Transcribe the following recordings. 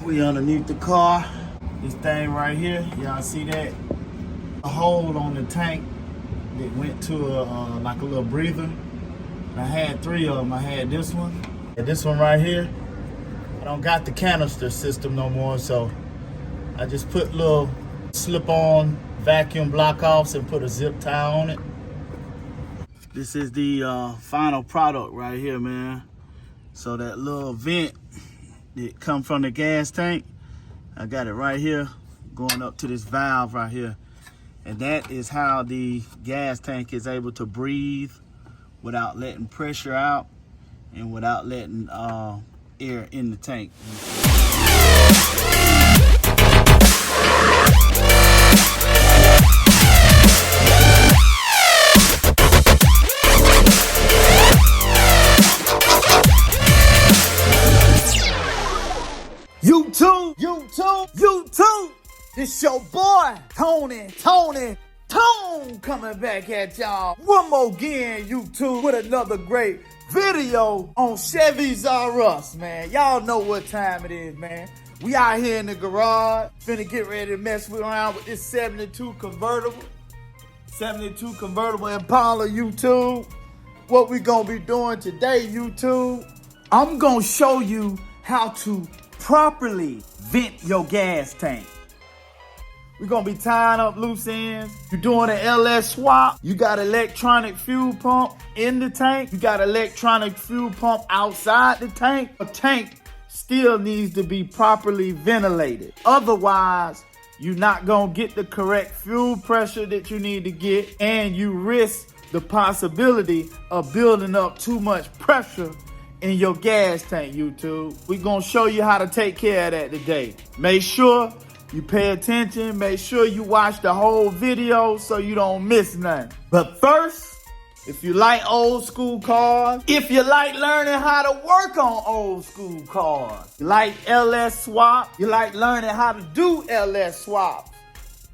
We underneath the car. This thing right here, y'all see that? A hole on the tank that went to like a little breather. And I had three of them. I had this one and this one right here. I don't got the canister system no more, so I just put little slip-on vacuum block-offs and put a zip tie on it. This is the final product right here, man. So that little vent that come from the gas tank, I got it right here going up to this valve right here. And that is how the gas tank is able to breathe without letting pressure out and without letting air in the tank. YouTube, it's your boy, Tone coming back at y'all one more again, YouTube, with another great video on Chevys R Us, man. Y'all know what time it is, man. We out here in the garage, finna get ready to mess around with this 72 convertible Impala, YouTube. What we gonna be doing today, YouTube, I'm gonna show you how to properly vent your gas tank. We're gonna be tying up loose ends. You're doing an LS swap. You got electronic fuel pump in the tank. You got electronic fuel pump outside the tank. A tank still needs to be properly ventilated. Otherwise, you're not gonna get the correct fuel pressure that you need to get, and you risk the possibility of building up too much pressure in your gas tank, YouTube. We're gonna show you how to take care of that today. Make sure you pay attention. Make sure you watch the whole video so you don't miss nothing. But first, if you like old school cars, if you like learning how to work on old school cars, you like LS swap, you like learning how to do LS swaps.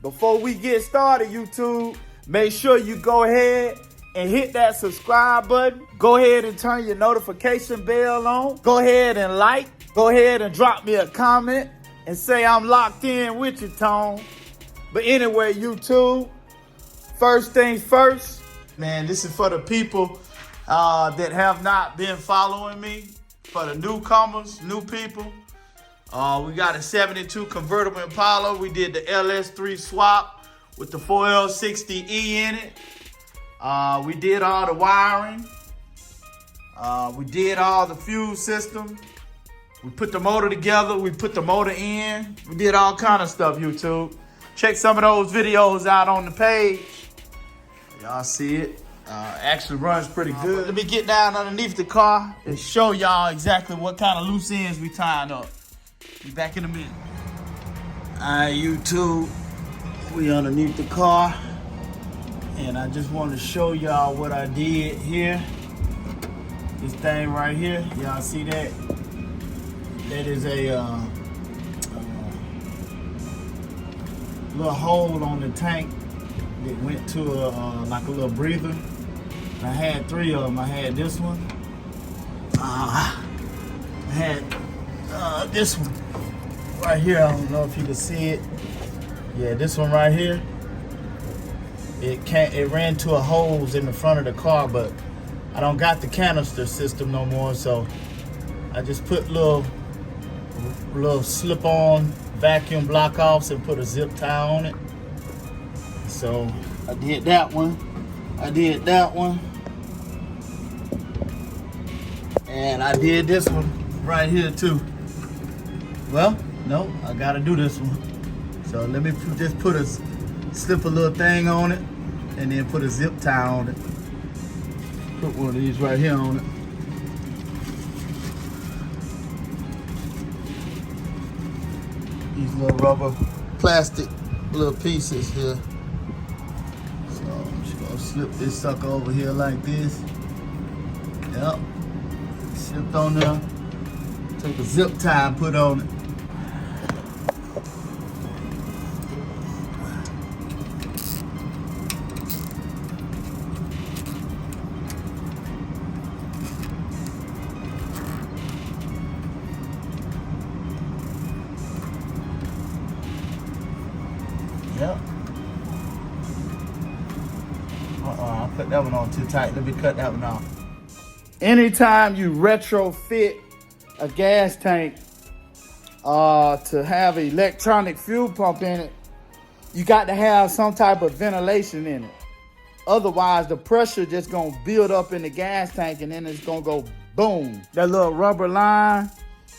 Before we get started, YouTube, make sure you go ahead and hit that subscribe button. Go ahead and turn your notification bell on. Go ahead and like. Go ahead and drop me a comment and say I'm locked in with you, Tone. But anyway, YouTube, first things first, man, this is for the people that have not been following me, for the newcomers, new people. We got a 72 convertible Impala. We did the LS3 swap with the 4L60E in it. We did all the wiring. We did all the fuel system. We put the motor together. We put the motor in. We did all kind of stuff, YouTube. Check some of those videos out on the page. Y'all see it. Actually runs pretty good. Let me get down underneath the car and show y'all exactly what kind of loose ends we tying up. Be back in a minute. All right, YouTube. We underneath the car. And I just want to show y'all what I did here. This thing right here, y'all see that? That is a little hole on the tank that went to like a little breather. And I had three of them. I had this one. I had this one right here. I don't know if you can see it. Yeah, this one right here. It ran to a hose in the front of the car, but I don't got the canister system no more, so I just put little slip-on vacuum block-offs and put a zip tie on it. So I did that one. And I did this one right here too. Well, no, I gotta do this one. So let me just slip a little thing on it and then put a zip tie on it. Put one of these right here on it. These little rubber plastic little pieces here. So I'm just gonna slip this sucker over here like this. Yep. Slipped on there. Take a zip tie and put on it. Yep. I put that one on too tight. Let me cut that one off. Anytime you retrofit a gas tank to have an electronic fuel pump in it, you got to have some type of ventilation in it. Otherwise, the pressure just gonna build up in the gas tank and then it's gonna go boom. That little rubber line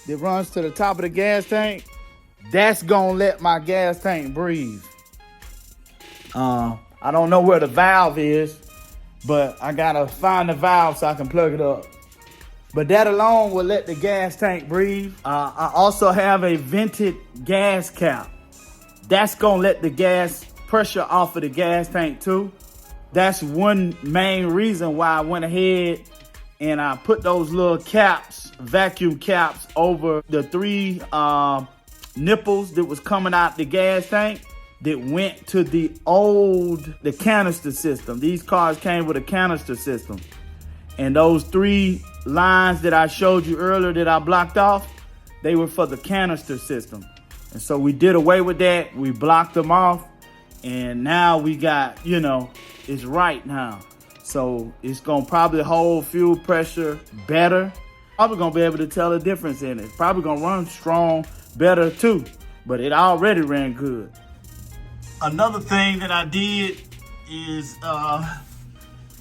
that runs to the top of the gas tank, that's gonna let my gas tank breathe. I don't know where the valve is, but I gotta find the valve so I can plug it up. But that alone will let the gas tank breathe. I also have a vented gas cap. That's gonna let the gas pressure off of the gas tank too. That's one main reason why I went ahead and I put those little caps, vacuum caps, over the 3 nipples that was coming out the gas tank that went to the canister system. These cars came with a canister system. And those 3 lines that I showed you earlier that I blocked off, they were for the canister system. And so we did away with that. We blocked them off. And now we got, it's right now. So it's gonna probably hold fuel pressure better. Probably gonna be able to tell the difference in it. It's probably gonna run strong better too, but it already ran good. Another thing that I did is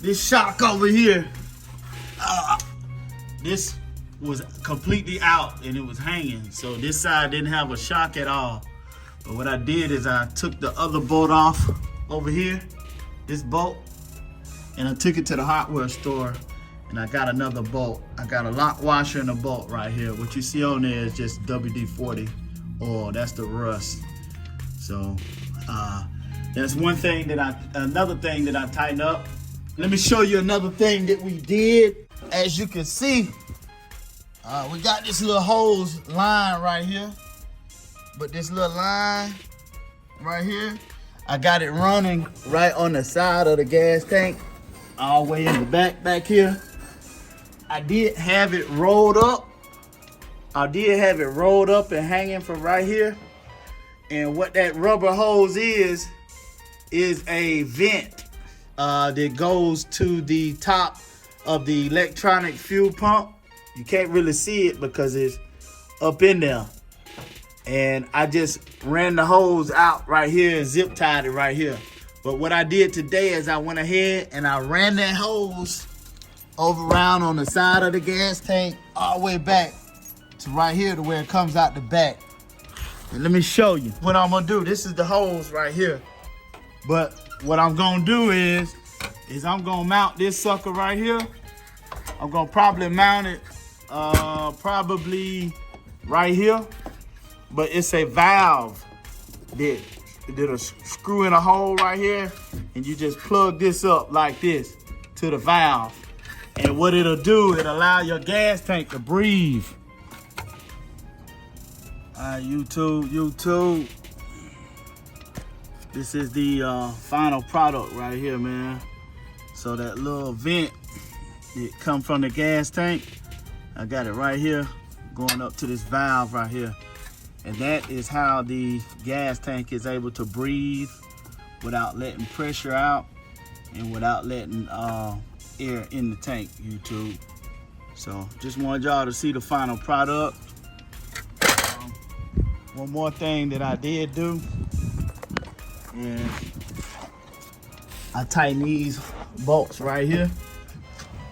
this shock over here. This was completely out and it was hanging. So this side didn't have a shock at all. But what I did is I took the other bolt off over here, this bolt, and I took it to the hardware store and I got another bolt. I got a lock washer and a bolt right here. What you see on there is just WD-40 oil. That's the rust. So that's one thing that another thing that I tightened up. Let me show you another thing that we did. As you can see, we got this little hose line right here. But this little line right here, I got it running right on the side of the gas tank, all the way in the back here. I did have it rolled up. And hanging from right here. And what that rubber hose is a vent that goes to the top of the electronic fuel pump. You can't really see it because it's up in there. And I just ran the hose out right here and zip tied it right here. But what I did today is I went ahead and I ran that hose over around on the side of the gas tank all the way back to right here to where it comes out the back. And let me show you what I'm gonna do. This is the hose right here. But what I'm gonna do is I'm gonna mount this sucker right here. I'm gonna probably mount it probably right here. But it's a valve that'll screw in a hole right here, and you just plug this up like this to the valve. And what it'll do, it'll allow your gas tank to breathe. All right, YouTube. This is the final product right here, man. So that little vent that come from the gas tank, I got it right here going up to this valve right here. And that is how the gas tank is able to breathe without letting pressure out and without letting air in the tank, YouTube. So just wanted y'all to see the final product. One more thing that I did do is I tighten these bolts right here.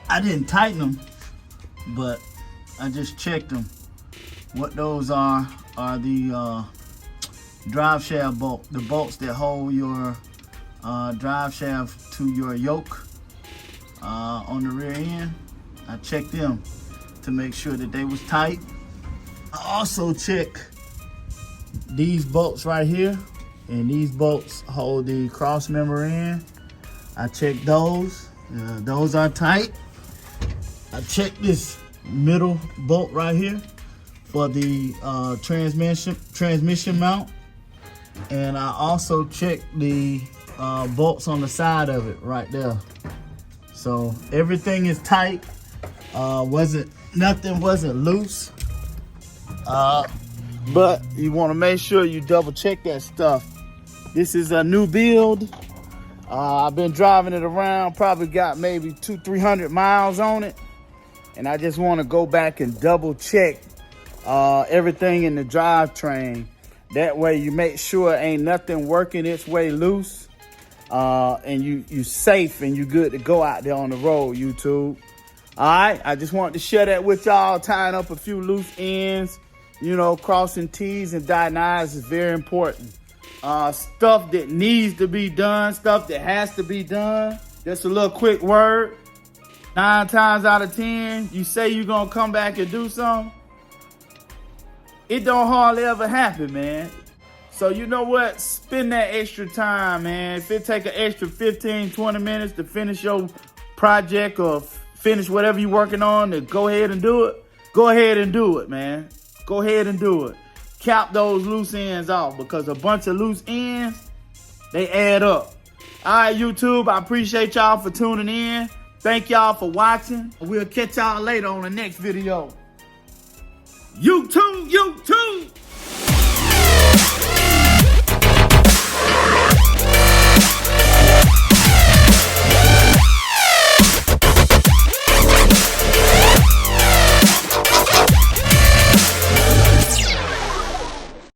I didn't tighten them, but I just checked them. What those are the drive shaft bolt, the bolts that hold your drive shaft to your yoke on the rear end. I checked them to make sure that they was tight. I also check these bolts right here, and these bolts hold the cross member in. I checked those. Those are tight. I checked this middle bolt right here for the transmission mount, and I also checked the bolts on the side of it right there. So everything is tight. Nothing wasn't loose. But you want to make sure you double check that stuff This is a new build. I've been driving it around, probably got maybe 200-300 miles on it. And I just want to go back and double check everything in the drivetrain. That way you make sure ain't nothing working its way loose. And you safe and you good to go out there on the road, YouTube. All right, I just wanted to share that with y'all, tying up a few loose ends. You know, crossing T's and dotting I's is very important. Stuff that needs to be done, stuff that has to be done. Just a little quick word. 9 times out of 10, you say you're gonna come back and do something, it don't hardly ever happen, man. So you know what? Spend that extra time, man. If it take an extra 15-20 minutes to finish your project or finish whatever you're working on, to go ahead and do it, go ahead and do it, man. Go ahead and do it. Cap those loose ends off, because a bunch of loose ends, they add up. All right, YouTube, I appreciate y'all for tuning in. Thank y'all for watching. We'll catch y'all later on the next video. YouTube.